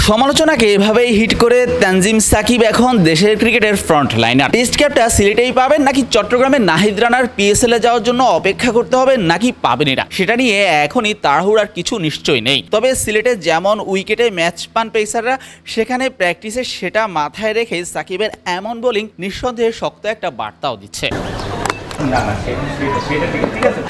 সমালোচনাকে এভাবেই হিট করে তানজিম সাকিব এখন দেশের ক্রিকেটের ফ্রন্ট লাইনার। টেস্ট ক্যাপটা সিলেটেই পাবেন নাকি চট্টগ্রামের নাহিদ রানার পিএসএল এ যাওয়ার জন্য অপেক্ষা করতে হবে নাকি পাবেন এরা, সেটা নিয়ে এখনই তাড়াহুড়ার কিছু নিশ্চয় নেই। তবে সিলেটে যেমন উইকেটে ম্যাচ পান পেসাররা, সেখানে প্র্যাকটিসে সেটা মাথায় রেখে সাকিবের এমন বোলিং নিঃসন্দেহে শক্ত একটা বার্তাও দিচ্ছে।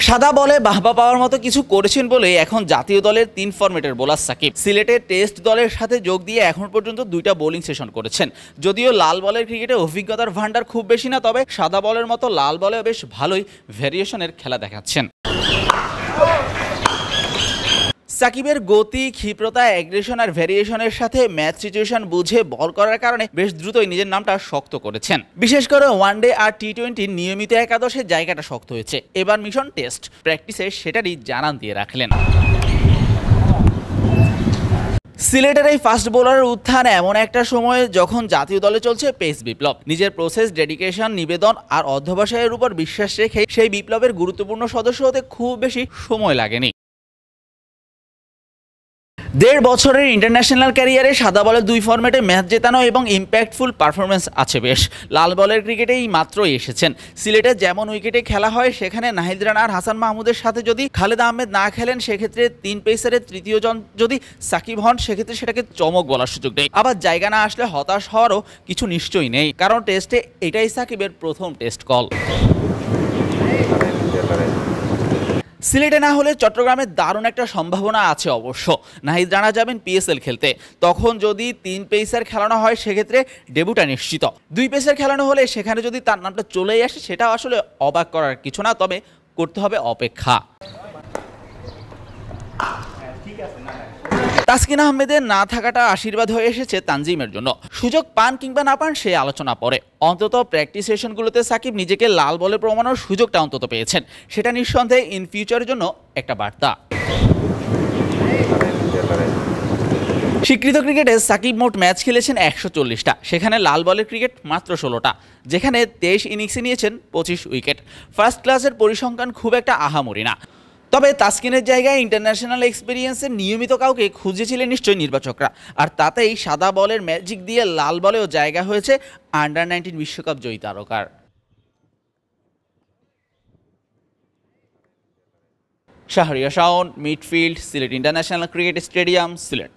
সাদা বলে বাহবা পাওয়ার মতো কিছু করেছেন বলে এখন জাতীয় দলের 3 ফরম্যাটের বোলার সাকিব সিলেটের টেস্ট দলের সাথে যোগ দিয়ে এখন পর্যন্ত 2টা বোলিং সেশন করেছেন। যদিও লাল বলের ক্রিকেটে অভিজ্ঞতার ভান্ডার খুব বেশি না, তবে সাদা বলের মতো লাল বলে বেশ ভালোই ভেরিয়েশনের খেলা দেখাচ্ছেন। সাকিবের গতি, ক্ষিপ্রতা, অ্যাগ্রেশন আর ভেরিয়েশনের সাথে ম্যাচ সিচুয়েশন বুঝে বল করার কারণে বেশ দ্রুতই নিজের নামটা শক্ত করেছেন। বিশেষ করে ওয়ানডে আর টি20 নিয়মিত একাদশের জায়গাটা শক্ত হয়েছে। এবার মিশন টেস্ট প্র্যাকটিসে সেটারই জানান দিয়ে রাখলেন। সিলেটের এই ফাস্ট বোলারের উত্থান এমন একটা সময়ে যখন জাতীয় দলে চলছে পেস বিপ্লব। নিজের প্রসেস, ডেডিকেশন, নিবেদন আর অধ্যবসায়ের উপর বিশ্বাস রেখে সেই বিপ্লবের গুরুত্বপূর্ণ সদস্য হতে খুব বেশি সময় লাগেনি। 1.5 বছরের ইন্টারন্যাশনাল ক্যারিয়ারে সাদা বলের 2 ফরম্যাটে ম্যাচ জেতানো এবং ইম্প্যাক্টফুল পারফরমেন্স আছে বেশ। লাল বলের ক্রিকেটেই মাত্রই এসেছেন। সিলেটে যেমন উইকেটে খেলা হয়, সেখানে নাহিদ রানা আর হাসান মাহমুদের সাথে যদি খালেদ আহমেদ না খেলেন, সেক্ষেত্রে 3 পেসারের তৃতীয় জন যদি সাকিব হন, সেক্ষেত্রে সেটাকে চমক বলার সুযোগ নেই। আবার জায়গা না আসলে হতাশ হওয়ারও কিছু নিশ্চয়ই নেই, কারণ টেস্টে এটাই সাকিবের প্রথম টেস্ট কল। সিলেটে না হলে চট্টগ্রামে দারুণ একটা সম্ভাবনা আছে অবশ্য। নাহিদ রানা যাবেন পিএসএল খেলতে, তখন যদি 3 পেসার খেলানো হয়, সেক্ষেত্রে ডেবুটা নিশ্চিত। 2 পেসার খেলানো হলে সেখানে যদি তার নামটা চলেই আসে, সেটা আসলে অবাক করার কিছু না, তবে করতে হবে অপেক্ষা। তাসকিন আহমেদের না থাকাটা আশীর্বাদ হয়ে এসেছে তানজিমের জন্য। সুযোগ পান কিংবা না পান সে আলোচনা পরে, অন্তত প্র্যাকটিস সেশনগুলোতে সাকিব নিজেকে লাল বলে প্রমাণের সুযোগটা অন্তত পেয়েছেন। সেটা নিঃসন্দেহে ইন ফিউচারের জন্য একটা বার্তা। স্বীকৃত ক্রিকেটে সাকিব মোট ম্যাচ খেলেছেন 140টা, সেখানে লাল বলের ক্রিকেট মাত্র 16টা, যেখানে 23 ইনিংসে নিয়েছেন 25 উইকেট। ফার্স্ট ক্লাসের পরিসংখ্যান খুব একটা আহামরি না, তবে তাসকিনের জায়গায় ইন্টারন্যাশনাল এক্সপিরিয়েন্সের নিয়মিত কাউকে খুঁজেছিলেন নিশ্চয়ই নির্বাচকরা, আর তাতেই সাদা বলের ম্যাজিক দিয়ে লাল বলেও জায়গা হয়েছে আন্ডার-19 বিশ্বকাপ জয়ী তারকার। Shahriar Shaon, midfield, Sylhet international cricket stadium, Sylhet.